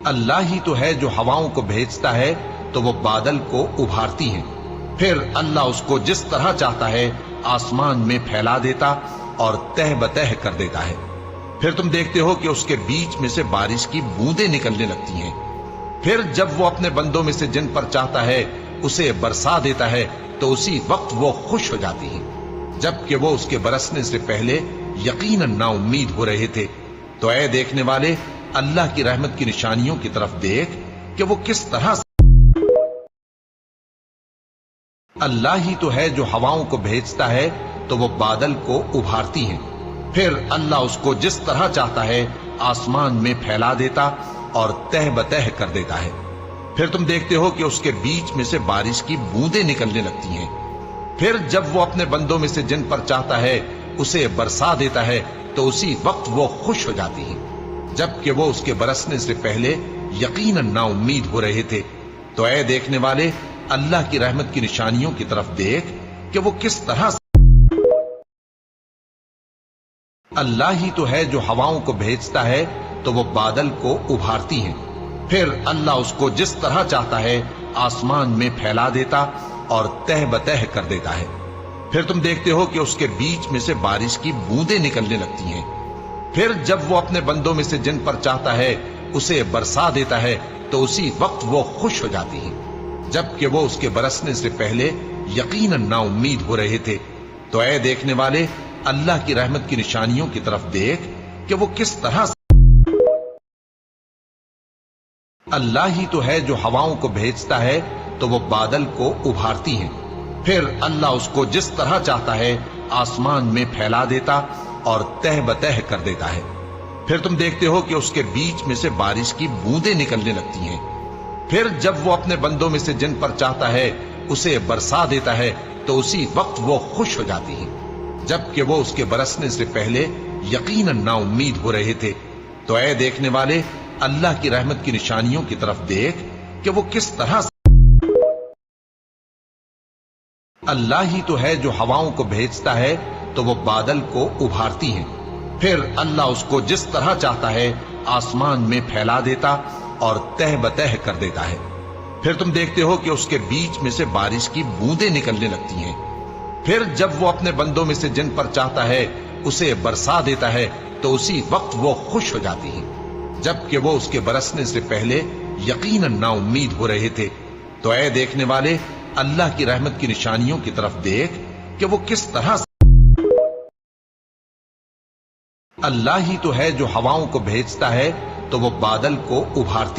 اللہ ہی تو ہے جو ہواؤں کو بھیجتا ہے تو وہ بادل کو ابھارتی ہیں، پھر اللہ اس کو جس طرح چاہتا ہے آسمان میں پھیلا دیتا اور تہ بتہ کر دیتا ہے۔ پھر تم دیکھتے ہو کہ اس کے بیچ میں سے بارش کی بوندیں نکلنے لگتی ہیں، پھر جب وہ اپنے بندوں میں سے جن پر چاہتا ہے اسے برسا دیتا ہے تو اسی وقت وہ خوش ہو جاتی ہیں، جبکہ وہ اس کے برسنے سے پہلے یقیناً نا امید ہو رہے تھے۔ تو اے دیکھنے والے، اللہ کی رحمت کی نشانیوں کی طرف دیکھ کہ وہ کس طرح اللہ ہی تو ہے جو ہواؤں کو بھیجتا ہے تو وہ بادل کو ابھارتی ہیں، پھر اللہ اس کو جس طرح چاہتا ہے آسمان میں پھیلا دیتا اور تہ بتہ کر دیتا ہے۔ پھر تم دیکھتے ہو کہ اس کے بیچ میں سے بارش کی بوندیں نکلنے لگتی ہیں، پھر جب وہ اپنے بندوں میں سے جن پر چاہتا ہے اسے برسا دیتا ہے تو اسی وقت وہ خوش ہو جاتی ہیں، جبکہ وہ اس کے برسنے سے پہلے یقیناً نا امید ہو رہے تھے۔ تو اے دیکھنے والے، اللہ کی رحمت کی نشانیوں کی طرف دیکھ کہ وہ کس طرح اللہ ہی تو ہے جو ہواؤں کو بھیجتا ہے تو وہ بادل کو ابھارتی ہیں، پھر اللہ اس کو جس طرح چاہتا ہے آسمان میں پھیلا دیتا اور تہ بتہ کر دیتا ہے۔ پھر تم دیکھتے ہو کہ اس کے بیچ میں سے بارش کی بوندیں نکلنے لگتی ہیں، پھر جب وہ اپنے بندوں میں سے جن پر چاہتا ہے اسے برسا دیتا ہے تو اسی وقت وہ خوش ہو جاتی ہیں، جبکہ وہ اس کے برسنے سے پہلے یقیناً نا امید ہو رہے تھے۔ تو اے دیکھنے والے، اللہ کی رحمت کی نشانیوں کی طرف دیکھ کہ وہ کس طرح اللہ ہی تو ہے جو ہواؤں کو بھیجتا ہے تو وہ بادل کو ابھارتی ہیں، پھر اللہ اس کو جس طرح چاہتا ہے آسمان میں پھیلا دیتا اور تہ بتہ کر دیتا ہے۔ پھر تم دیکھتے ہو کہ اس کے بیچ میں سے بارش کی بوندیں نکلنے لگتی ہیں، پھر جب وہ اپنے بندوں میں سے جن پر چاہتا ہے اسے برسا دیتا ہے تو اسی وقت وہ خوش ہو جاتی ہیں، جبکہ وہ اس کے برسنے سے پہلے یقیناً نا امید ہو رہے تھے۔ تو اے دیکھنے والے، اللہ کی رحمت کی نشانیوں کی طرف دیکھ کہ وہ کس طرح اللہ ہی تو ہے جو ہواؤں کو بھیجتا ہے تو وہ بادل کو ابھارتی ہیں، پھر اللہ اس کو جس طرح چاہتا ہے آسمان میں پھیلا دیتا اور تہ بتہ کر دیتا ہے۔ پھر تم دیکھتے ہو کہ اس کے بیچ میں سے بارش کی بوندیں نکلنے لگتی ہیں، پھر جب وہ اپنے بندوں میں سے جن پر چاہتا ہے اسے برسا دیتا ہے تو اسی وقت وہ خوش ہو جاتی ہیں، جبکہ وہ اس کے برسنے سے پہلے یقیناً نا امید ہو رہے تھے۔ تو اے دیکھنے والے، اللہ کی رحمت کی نشانیوں کی طرف دیکھ کہ وہ کس طرح اللہ ہی تو ہے جو ہواؤں کو بھیجتا ہے تو وہ بادل کو ابھارتی